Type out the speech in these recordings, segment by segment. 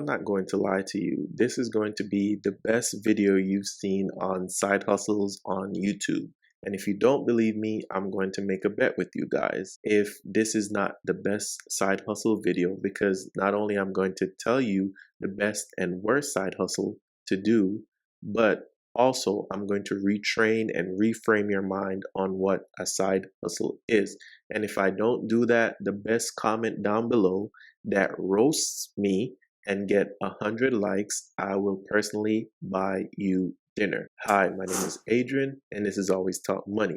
I'm not going to lie to you. This is going to be the best video you've seen on side hustles on YouTube. And if you don't believe me, I'm going to make a bet with you guys if this is not the best side hustle video, because not only I'm going to tell you the best and worst side hustle to do, but also I'm going to retrain and reframe your mind on what a side hustle is. And if I don't do that, the best comment down below that roasts me and get 100 likes, I will personally buy you dinner. Hi, my name is Adrian, and this is Always Talk Money.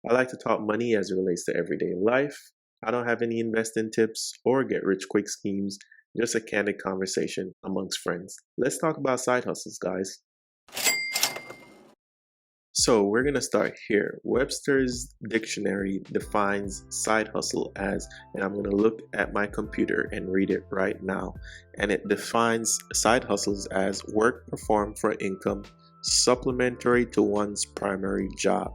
I like to talk money as it relates to everyday life. I don't have any investing tips or get rich quick schemes, just a candid conversation amongst friends. Let's talk about side hustles, guys. So we're going to start here. Webster's dictionary defines side hustle as, and I'm going to look at my computer and read it right now. And it defines side hustles as work performed for income, supplementary to one's primary job.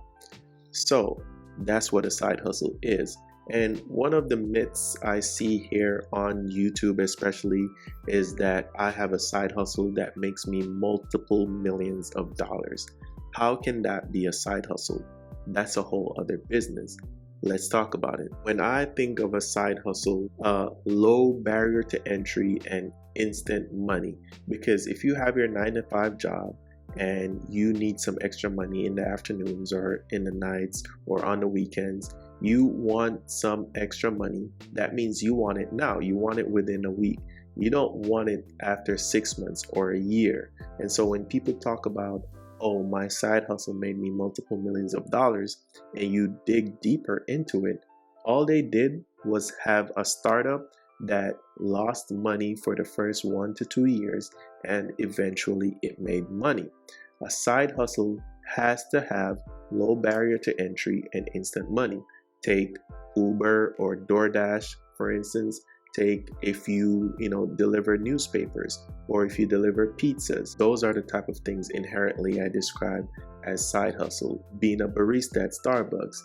So that's what a side hustle is. And one of the myths I see here on YouTube especially is that I have a side hustle that makes me multiple millions of dollars. How can that be a side hustle? That's a whole other business. Let's talk about it. When I think of a side hustle, low barrier to entry and instant money, because if you have your 9-to-5 job and you need some extra money in the afternoons or in the nights or on the weekends, you want some extra money. That means you want it now. You want it within a week. You don't want it after 6 months or a year. And so when people talk about, oh, my side hustle made me multiple millions of dollars, and you dig deeper into it, all they did was have a startup that lost money for the first 1 to 2 years, and eventually it made money. A side hustle has to have low barrier to entry and instant money. Take Uber or DoorDash, for instance. Take if you deliver newspapers or if you deliver pizzas. Those are the type of things inherently I describe as side hustle. Being a barista at Starbucks,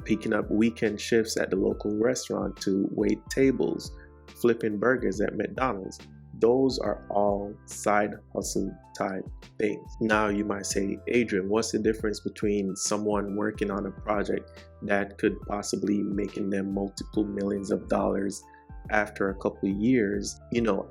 picking up weekend shifts at the local restaurant to wait tables, flipping burgers at McDonald's. Those are all side hustle type things. Now you might say, Adrian, what's the difference between someone working on a project that could possibly making them multiple millions of dollars after a couple of years,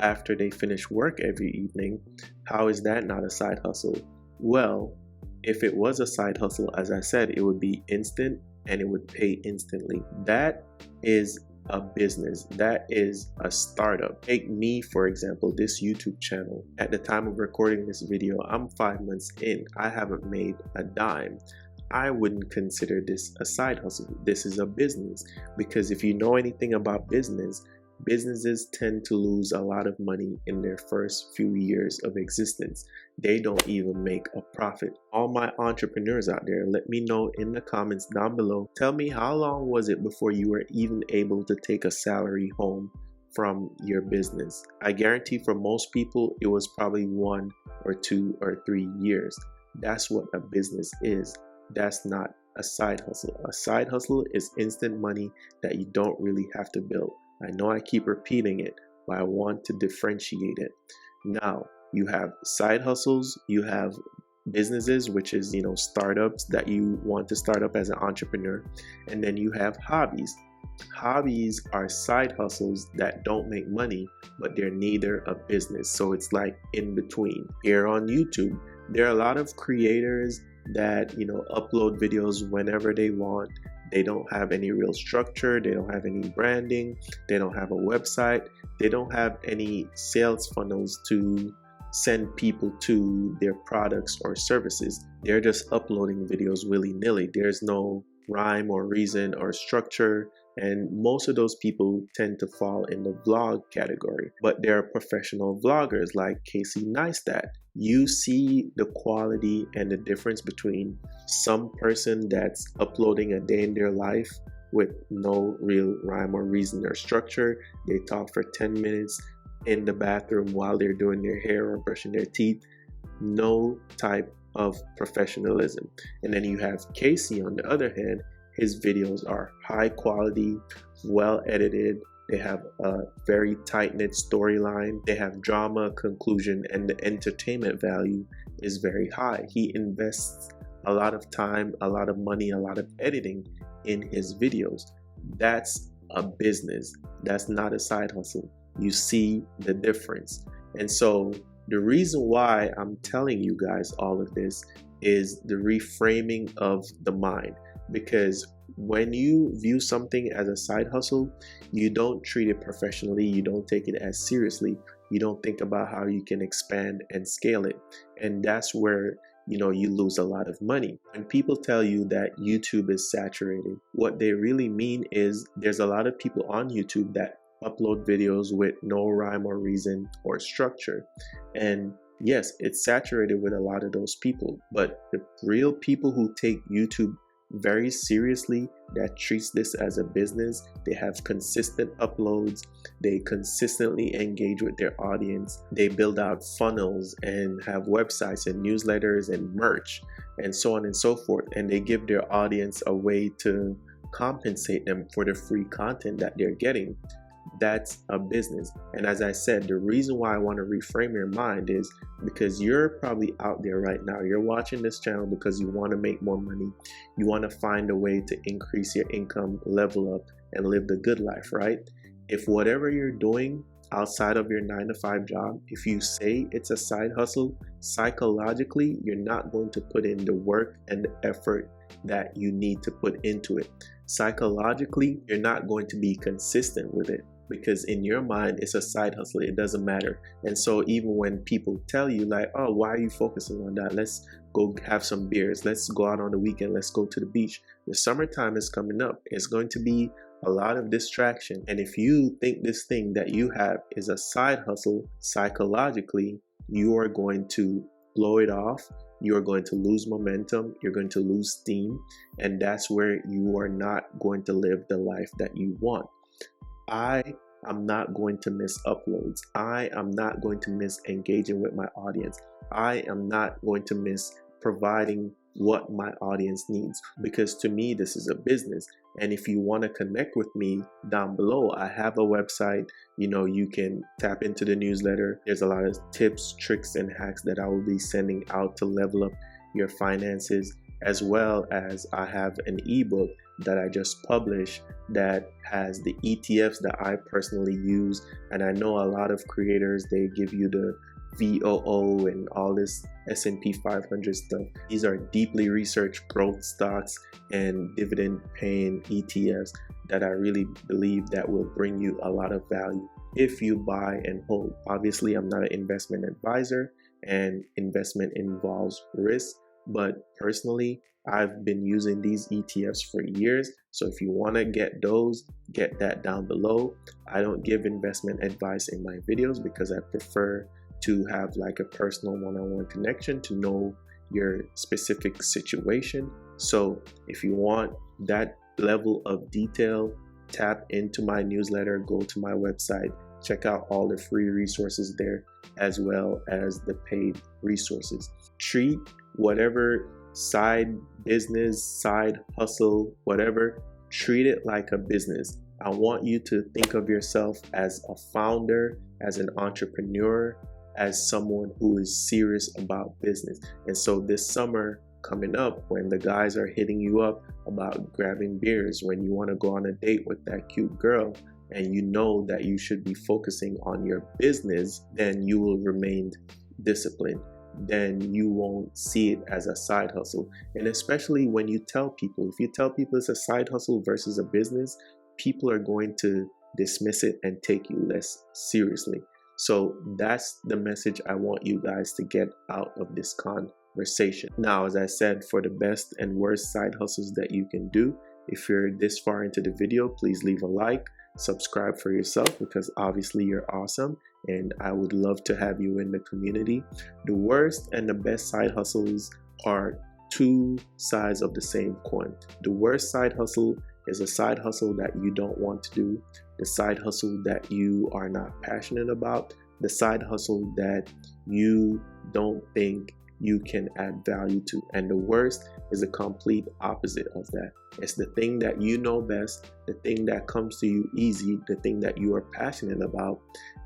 after they finish work every evening? How is that not a side hustle? Well, if it was a side hustle, as I said, it would be instant and it would pay instantly. That is a business. That is a startup. Take me, for example, this YouTube channel. At the time of recording this video, I'm 5 months in. I haven't made a dime. I wouldn't consider this a side hustle. This is a business, because if you know anything about businesses tend to lose a lot of money in their first few years of existence. They don't even make a profit. All my entrepreneurs out there, let me know in the comments down below. Tell me, how long was it before you were even able to take a salary home from your business? I guarantee for most people, it was probably 1 or 2 or 3 years. That's what a business is. That's not a side hustle. A side hustle is instant money that you don't really have to build. I know I keep repeating it, but I want to differentiate it. Now, you have side hustles, you have businesses, which is, startups that you want to start up as an entrepreneur, and then you have hobbies. Hobbies are side hustles that don't make money, but they're neither a business. So it's like in between. Here on YouTube, there are a lot of creators that, upload videos whenever they want. They don't have any real structure. They don't have any branding. They don't have a website. They don't have any sales funnels to send people to their products or services. They're just uploading videos willy-nilly. There's no rhyme or reason or structure. And most of those people tend to fall in the vlog category. But there are professional vloggers like Casey Neistat. You see the quality and the difference between some person that's uploading a day in their life with no real rhyme or reason or structure. They talk for 10 minutes in the bathroom while they're doing their hair or brushing their teeth. No type of professionalism. And then you have Casey on the other hand. His videos are high quality, well edited. They have a very tight-knit storyline. They have drama, conclusion, and the entertainment value is very high. He invests a lot of time, a lot of money, a lot of editing in his videos. That's a business. That's not a side hustle. You see the difference. And so the reason why I'm telling you guys all of this is the reframing of the mind, because when you view something as a side hustle, you don't treat it professionally, you don't take it as seriously, you don't think about how you can expand and scale it. And that's where you lose a lot of money. When people tell you that YouTube is saturated, what they really mean is there's a lot of people on YouTube that upload videos with no rhyme or reason or structure. And yes, it's saturated with a lot of those people, but the real people who take YouTube very seriously, that treats this as a business, they have consistent uploads, they consistently engage with their audience, they build out funnels and have websites and newsletters and merch and so on and so forth, and they give their audience a way to compensate them for the free content that they're getting. That's a business. And as I said, the reason why I want to reframe your mind is because you're probably out there right now. You're watching this channel because you want to make more money. You want to find a way to increase your income, level up, and live the good life, right? If whatever you're doing outside of your 9-to-5 job, if you say it's a side hustle, psychologically, you're not going to put in the work and the effort that you need to put into it. Psychologically, you're not going to be consistent with it, because in your mind it's a side hustle. It doesn't matter. And so even when people tell you like, oh, why are you focusing on that? Let's go have some beers, let's go out on the weekend, let's go to the beach. The summertime is coming up. It's going to be a lot of distraction, and if you think this thing that you have is a side hustle, psychologically you are going to blow it off. You are going to lose momentum, you're going to lose steam, and that's where you are not going to live the life that you want. I am not going to miss uploads. I am not going to miss engaging with my audience. I am not going to miss providing what my audience needs, because to me this is a business. And if you want to connect with me, down below I have a website. You can tap into the newsletter. There's a lot of tips, tricks, and hacks that I will be sending out to level up your finances, as well as I have an ebook that I just published that has the ETFs that I personally use. And I know a lot of creators, they give you the VOO and all this S&P 500 stuff. These are deeply researched growth stocks and dividend paying ETFs that I really believe that will bring you a lot of value if you buy and hold. Obviously, I'm not an investment advisor, and investment involves risk, but personally I've been using these ETFs for years. So if you want to get those, get that down below. I don't give investment advice in my videos because I prefer to have like a personal one-on-one connection to know your specific situation. So if you want that level of detail, tap into my newsletter, go to my website, check out all the free resources there, as well as the paid resources. Treat whatever side business, side hustle, whatever, treat it like a business. I want you to think of yourself as a founder, as an entrepreneur, as someone who is serious about business. And so this summer coming up, when the guys are hitting you up about grabbing beers, when you want to go on a date with that cute girl, and you know that you should be focusing on your business, then you will remain disciplined. Then you won't see it as a side hustle. And especially when you tell people, if you tell people it's a side hustle versus a business, people are going to dismiss it and take you less seriously. So that's the message I want you guys to get out of this conversation. Now, as I said, for the best and worst side hustles that you can do, if you're this far into the video, please leave a like, subscribe for yourself, because obviously you're awesome and I would love to have you in the community. The worst and the best side hustles are two sides of the same coin. The worst side hustle is a side hustle that you don't want to do, the side hustle that you are not passionate about, the side hustle that you don't think you can add value to. And the worst is the complete opposite of that. It's the thing that you know best, the thing that comes to you easy, the thing that you are passionate about,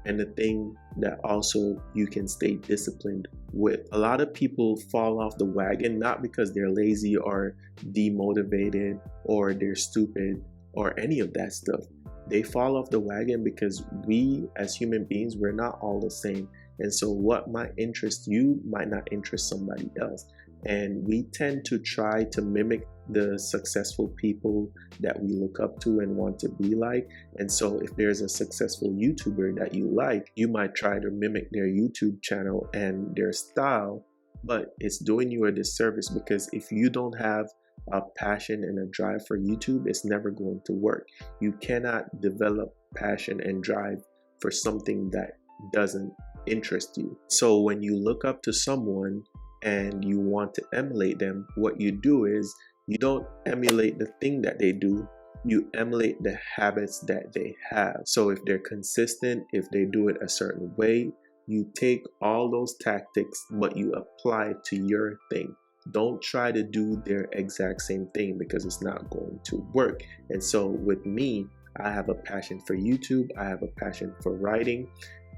and the thing that also you can stay disciplined with. A lot of people fall off the wagon not because they're lazy or demotivated or they're stupid or any of that stuff. They fall off the wagon because we as human beings, we're not all the same. And so what might interest you might not interest somebody else. And we tend to try to mimic the successful people that we look up to and want to be like. And so if there's a successful YouTuber that you like, you might try to mimic their YouTube channel and their style, but it's doing you a disservice, because if you don't have a passion and a drive for YouTube, it's never going to work. You cannot develop passion and drive for something that doesn't interest you. So when you look up to someone and you want to emulate them, what you do is you don't emulate the thing that they do, you emulate the habits that they have. So if they're consistent, if they do it a certain way, you take all those tactics, but you apply it to your thing. Don't try to do their exact same thing, because it's not going to work. And so with me, I have a passion for YouTube, I have a passion for writing,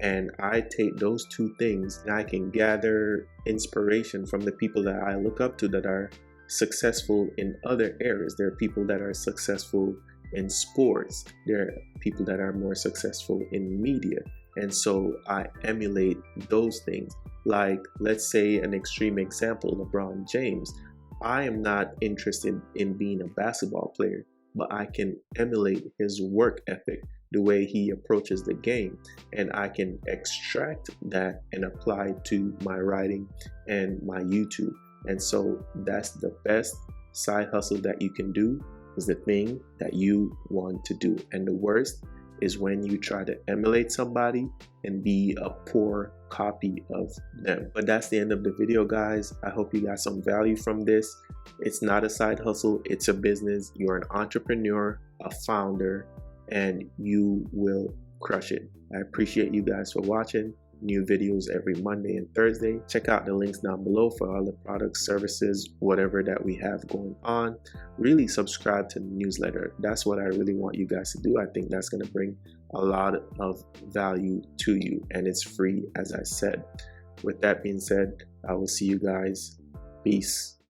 and I take those two things and I can gather inspiration from the people that I look up to that are successful in other areas. There are people that are successful in sports, there are people that are more successful in media. And so I emulate those things. Like, let's say an extreme example, LeBron James. I am not interested in being a basketball player, but I can emulate his work ethic, the way he approaches the game, and I can extract that and apply to my writing and my YouTube. And so that's the best side hustle that you can do, is the thing that you want to do. And the worst is when you try to emulate somebody and be a poor copy of them. But that's the end of the video, guys. I hope you got some value from this. It's not a side hustle, it's a business. You're an entrepreneur, a founder, and you will crush it. I appreciate you guys for watching. New videos every Monday and Thursday. Check out the links down below for all the products, services, whatever that we have going on. Really subscribe to the newsletter. That's what I really want you guys to do. I think that's going to bring a lot of value to you, and it's free, as I said. With that being said, I will see you guys. Peace.